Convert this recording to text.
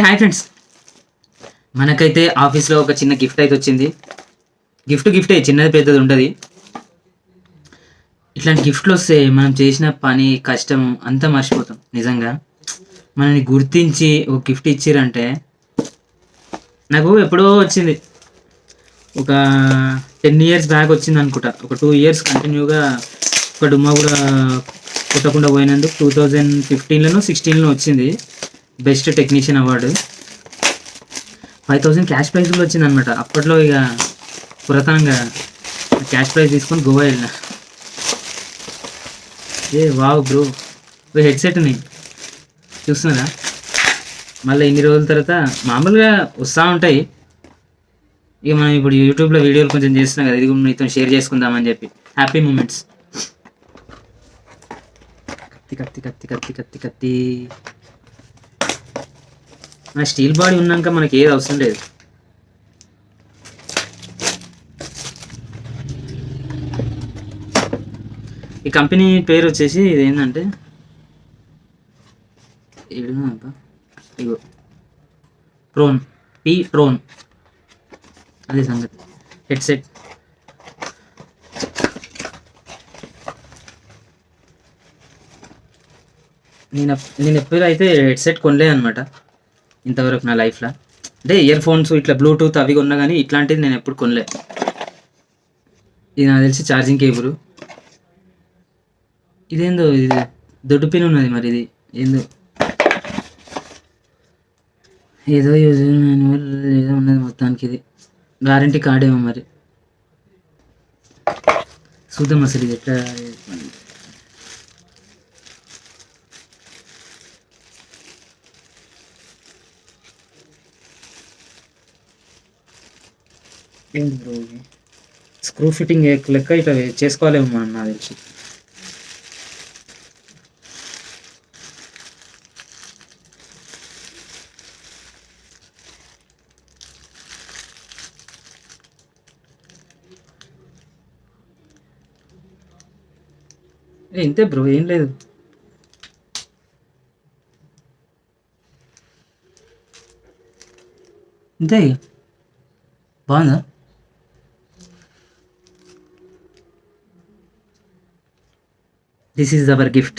Hi friends, మనకైతే ఆఫీస్లో ఒక చిన్న గిఫ్ట్ అయితే వచ్చింది. గిఫ్టే, చిన్నది పెద్దది ఉంటుంది. ఇట్లాంటి గిఫ్ట్లు వస్తే మనం చేసిన పని కష్టం అంతా మర్చిపోతాం. నిజంగా మనని గుర్తించి ఒక గిఫ్ట్ ఇచ్చిరంటే, నాకు ఎప్పుడో వచ్చింది, ఒక 10 years బ్యాక్ వచ్చింది అనుకుంటా. ఒక 2 years కంటిన్యూగా ఒక డుమ్మా కూడా కొట్టకుండా పోయినందుకు 2015లోనో 16లోనో వచ్చింది best technician award. 5,000 cash prize కూడా వచ్చింది అనమాట. అప్పట్లో ఇక పురాతనంగా క్యాష్ ప్రైజ్ తీసుకొని గోవా వెళ్ళిన. వావ్ బ్రో, హెడ్సెట్ని చూస్తున్నారా? మళ్ళీ ఇన్ని రోజుల తర్వాత మామూలుగా వస్తూ ఉంటాయి. ఇక మనం ఇప్పుడు యూట్యూబ్లో వీడియోలు కొంచెం చేస్తున్నాం కదా, ఇది కూడా మీతో షేర్ చేసుకుందామని చెప్పి. Happy moments. కత్తి కత్తి కత్తి కత్తి కత్తి కత్తి మన స్టీల్ బాడీ ఉన్నాక మనకి ఏది అవసరం లేదు. ఈ కంపెనీ పేరు వచ్చేసి ఇది ఏంటంటే, ఇగో ట్రోన్, ట్రోన్, అదే సంగతి. హెడ్సెట్ నేను ఎప్పుడు అయితే హెడ్సెట్ కొనలేదు అనమాట ఇంతవరకు నా లైఫ్లో. అంటే ఇయర్ ఫోన్స్ ఇట్లా బ్లూటూత్ అవి కొన్నా కానీ ఇట్లాంటిది నేను ఎప్పుడు కొనలే. ఇది నాకు తెలిసి ఛార్జింగ్ కేబుల్. ఇదేందో ఇది దొడ్డు పిన్ ఉన్నది, మరి ఇది ఏందో ఏదో యూజ్ మాన్యువల్ ఏదో ఉన్నది మొత్తానికి. ఇది వారంటీ కార్డ్ ఏమో మరి, చూద్దాం అసలు ఇది ఎట్లా. ఏంటి బ్రో, స్క్రూ ఫిట్టింగ్ లెక్క ఇట్లా చేసుకోవాలేమో మనం, నాకు తెలిసి. ఇంతే బ్రో, ఏం లేదు. ఇంతే, బాగుందా? This is our gift.